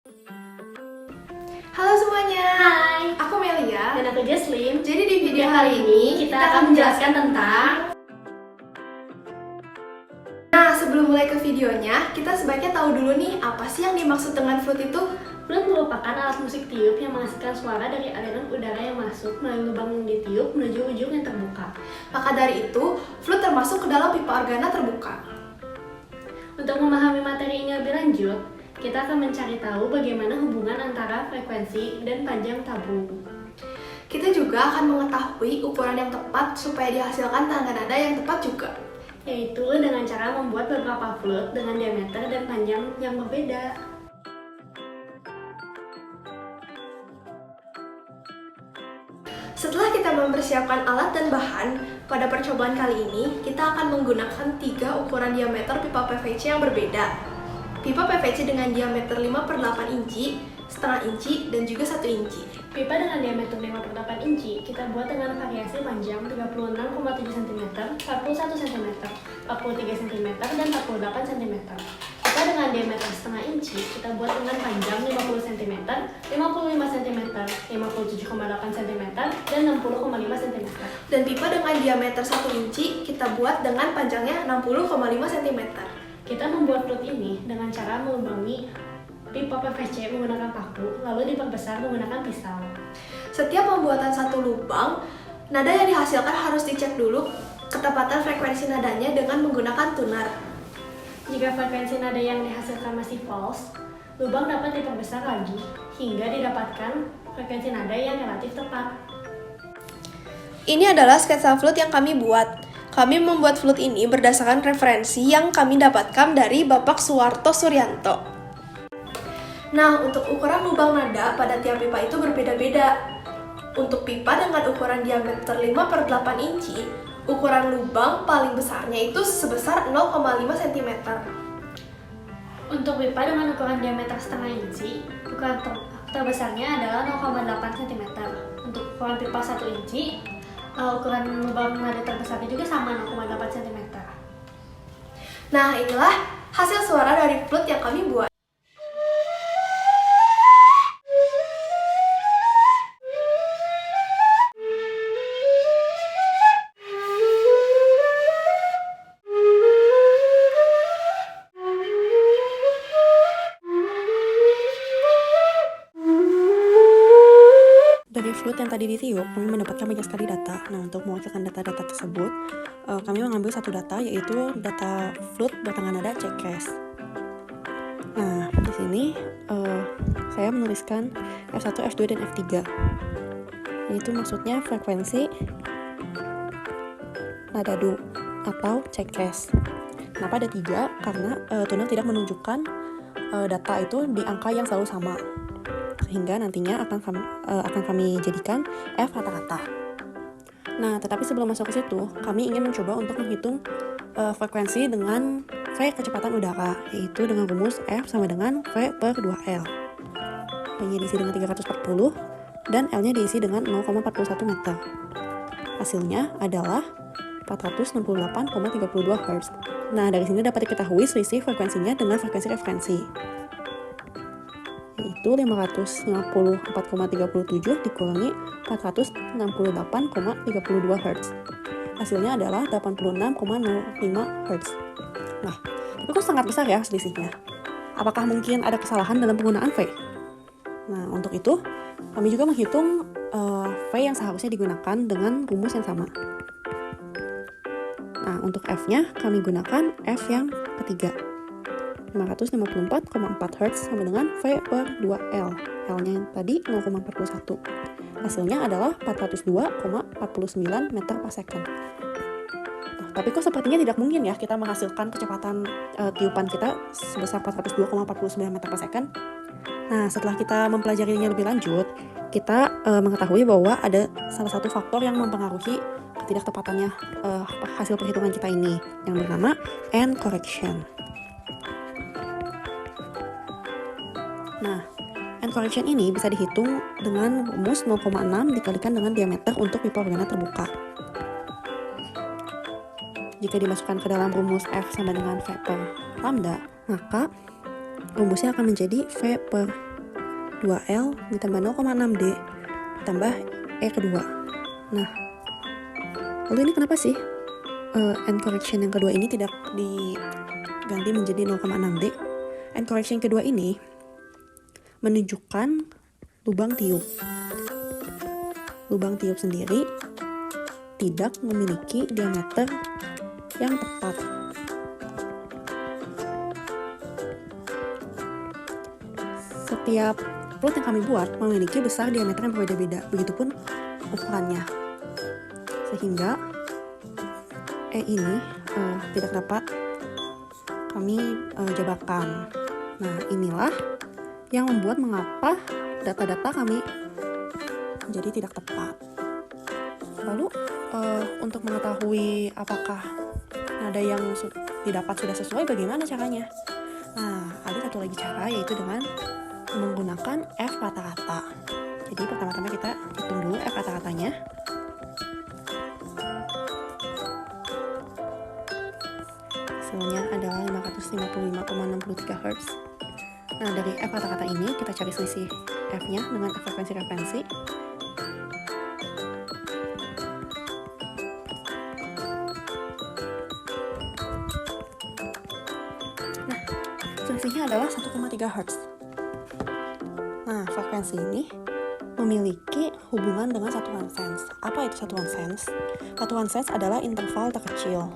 Halo semuanya, Hai, aku Melia. dan aku Jesslyn. Jadi di video kali ini kita akan menjelaskan tentang Nah, sebelum mulai ke videonya, kita sebaiknya tahu dulu nih apa sih yang dimaksud dengan flute itu? flute merupakan alat musik tiup yang menghasilkan suara dari aliran udara yang masuk melalui lubang yang ditiup menuju ujung yang terbuka. Maka dari itu, flute termasuk ke dalam pipa organa terbuka. Untuk memahami materi ini lebih lanjut, kita akan mencari tahu bagaimana hubungan antara frekuensi dan panjang tabung. Kita juga akan mengetahui ukuran yang tepat supaya dihasilkan tangga nada yang tepat juga. Yaitu dengan cara membuat beberapa flute dengan diameter dan panjang yang berbeda. Setelah kita mempersiapkan alat dan bahan, pada percobaan kali ini kita akan menggunakan 3 ukuran diameter pipa PVC yang berbeda. Pipa PVC dengan diameter 5/8 inci, setengah inci, dan juga 1 inci. Pipa dengan diameter 5/8 inci kita buat dengan variasi panjang 36,7 cm, 41 cm, 43 cm, dan 48 cm. Pipa dengan diameter setengah inci kita buat dengan panjang 50 cm, 55 cm, 57,8 cm, dan 60,5 cm. Dan pipa dengan diameter 1 inci kita buat dengan panjangnya 60,5 cm. Kita membuat flute ini dengan cara melubangi pipa PVC menggunakan paku, lalu diperbesar menggunakan pisau. Setiap pembuatan satu lubang, nada yang dihasilkan harus dicek dulu ketepatan frekuensi nadanya dengan menggunakan tuner. Jika frekuensi nada yang dihasilkan masih false, lubang dapat diperbesar lagi hingga didapatkan frekuensi nada yang relatif tepat. Ini adalah sketsa flute yang kami buat. Kami membuat flute ini berdasarkan referensi yang kami dapatkan dari Bapak Suwarto Suryanto. Nah, untuk ukuran lubang nada pada tiap pipa itu berbeda-beda. Untuk pipa dengan ukuran diameter 5/8 inci, ukuran lubang paling besarnya itu sebesar 0,5 cm. Untuk pipa dengan ukuran diameter setengah inci, ukuran terbesarnya adalah 0,8 cm. Untuk ukuran pipa 1 inci, ukuran lubang nada terbesarnya juga sama 0,8 cm. Nah, inilah hasil suara dari flute yang kami buat. Dari flute yang tadi ditiup, kami mendapatkan banyak sekali data. Nah, untuk mewakilkan data-data tersebut, kami mengambil satu data, yaitu data flute bertengah nada Czechs. Nah, di sini saya menuliskan F1, F2, dan F3. Itu maksudnya frekuensi nada do atau Czechs. Kenapa ada 3? Karena tuner tidak menunjukkan data itu di angka yang selalu sama, sehingga nantinya akan kami jadikan F rata-rata. Nah, tetapi sebelum masuk ke situ, kami ingin mencoba untuk menghitung frekuensi dengan V kecepatan udara, yaitu dengan rumus F sama dengan V/2L. V-nya diisi dengan 340 dan L-nya diisi dengan 0,41 meter. Hasilnya adalah 468,32 Hz. Nah, dari sini dapat diketahui selisih frekuensinya dengan frekuensi referensi, yaitu 554,37 dikurangi 468,32 Hz. Hasilnya adalah 86,05 Hz. Nah, itu kan sangat besar ya selisihnya. Apakah mungkin ada kesalahan dalam penggunaan V? Nah, untuk itu, kami juga menghitung V yang seharusnya digunakan dengan rumus yang sama. Nah, untuk F-nya kami gunakan F yang ketiga. 554,4 Hz sama dengan V/2L. L-nya yang tadi 0,41. Hasilnya adalah 402,49 meter per second. Nah, tapi kok sepertinya tidak mungkin ya kita menghasilkan kecepatan tiupan kita sebesar 402,49 meter per second. Nah, setelah kita mempelajarinya lebih lanjut, kita mengetahui bahwa ada salah satu faktor yang mempengaruhi ketidaktepatannya hasil perhitungan kita ini, yang bernama end correction. Nah, end correction ini bisa dihitung dengan rumus 0,6 dikalikan dengan diameter untuk pipa organa terbuka. Jika dimasukkan ke dalam rumus F sama dengan V per lambda, maka rumusnya akan menjadi V per 2L ditambah 0,6D ditambah E kedua. Nah, lalu ini kenapa sih end correction yang kedua ini tidak diganti menjadi 0,6D? End correction yang kedua ini menunjukkan lubang tiup. Lubang tiup sendiri tidak memiliki diameter yang tepat. Setiap fluid yang kami buat memiliki besar diameter yang berbeda-beda, begitupun ukurannya. Sehingga E ini tidak dapat kami jabarkan. Nah, inilah yang membuat mengapa data-data kami menjadi tidak tepat. Lalu untuk mengetahui apakah nada yang didapat sudah sesuai, bagaimana caranya? Nah, ada satu lagi cara, yaitu dengan menggunakan F rata-rata. Jadi pertama-tama kita hitung dulu F rata-ratanya. Hasilnya adalah 555,63 Hz. Nah, dari F rata-rata ini kita cari selisih F-nya dengan frekuensi-referensi. Nah, selisihnya adalah 1,3 Hz. Nah, frekuensi ini memiliki hubungan dengan satuan sense. Apa itu satuan sense? Satuan sense adalah interval terkecil.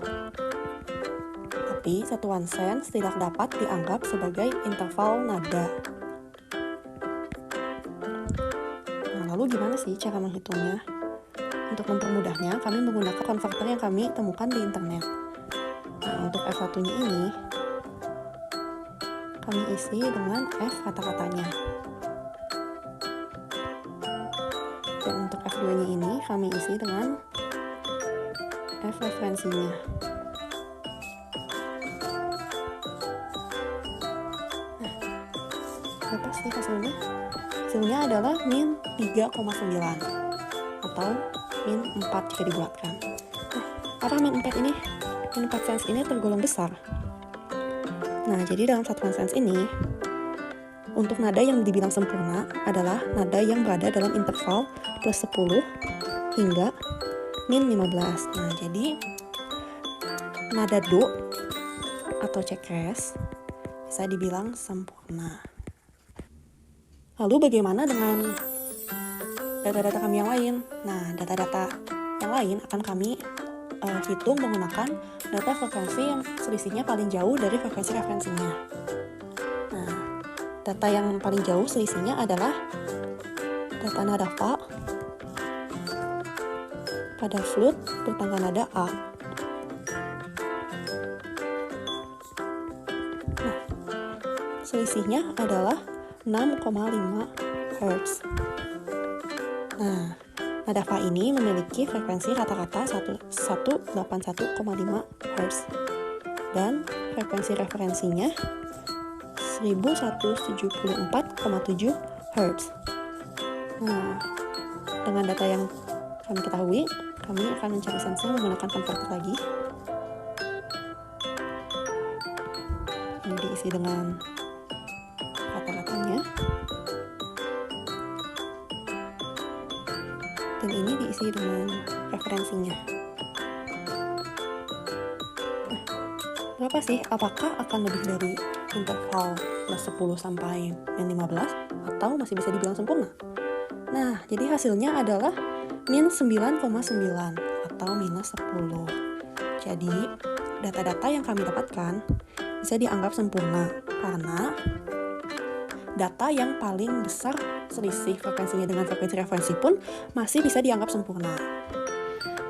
Tapi satuan sense tidak dapat dianggap sebagai interval nada. Nah, lalu gimana sih cara menghitungnya? Untuk mempermudahnya, kami menggunakan konverter yang kami temukan di internet. Nah, untuk F1-nya ini, kami isi dengan F kata-katanya. Dan untuk F2-nya ini, kami isi dengan F referensinya. Apa sih hasilnya? Hasilnya adalah min 3,9 atau min 4 jika dibulatkan. Nah, apa min 4 ini? Min 4 sense ini tergolong besar. Nah, jadi dalam satuan sense ini, untuk nada yang dibilang sempurna adalah nada yang berada dalam interval plus 10 hingga min 15. Nah, jadi nada do atau cekres bisa dibilang sempurna. Lalu bagaimana dengan data-data kami yang lain? Nah, data-data yang lain akan kami hitung menggunakan data frekuensi yang selisihnya paling jauh dari frekuensi referensinya. Nah, data yang paling jauh selisihnya adalah data nada Fa pada flute bertangga nada A. Nah, selisihnya adalah 6,5 Hz. Nah, nada Fa ini memiliki frekuensi rata-rata 181,5 Hz dan frekuensi referensinya 1174,7 Hz. Nah, dengan data yang kami ketahui, kami akan mencari sense menggunakan konverter lagi. Ini diisi dengan kata-katanya. Dan ini diisi dengan referensinya. Nah, berapa sih? Apakah akan lebih dari interval plus 10 sampai min 15 atau masih bisa dibilang sempurna? Nah, jadi hasilnya adalah min 9,9 atau minus 10. Jadi, data-data yang kami dapatkan bisa dianggap sempurna karena data yang paling besar selisih frekuensinya dengan frekuensi referensi pun masih bisa dianggap sempurna.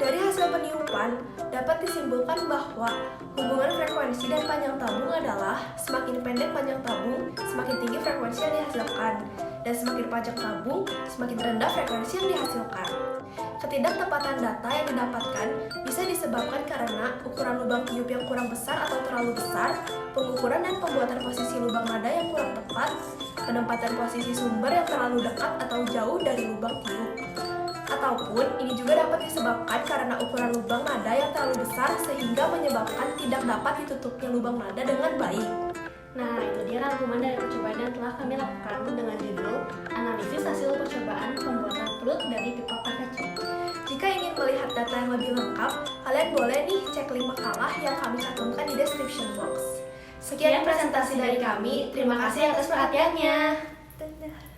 Dari hasil peniupan, dapat disimpulkan bahwa hubungan frekuensi dan panjang tabung adalah semakin pendek panjang tabung, semakin tinggi frekuensi yang dihasilkan, dan semakin panjang tabung, semakin rendah frekuensi yang dihasilkan. Ketidaktepatan data yang didapatkan bisa disebabkan karena ukuran lubang tiup yang kurang besar atau terlalu besar, pengukuran dan pembuatan posisi lubang nada yang kurang tepat, penempatan posisi sumber yang terlalu dekat atau jauh dari lubang tiup. Ataupun ini juga dapat disebabkan karena ukuran lubang nada yang terlalu besar sehingga menyebabkan tidak dapat ditutupnya lubang nada dengan baik. Nah, itu dia rangkuman dari percobaan yang telah kami lakukan dengan judul dari pipa PVC. Jika ingin melihat data yang lebih lengkap, kalian boleh nih cek link makalah yang kami cantumkan di description box. Sekian presentasi dari kami, terima kasih atas perhatiannya. Dadah.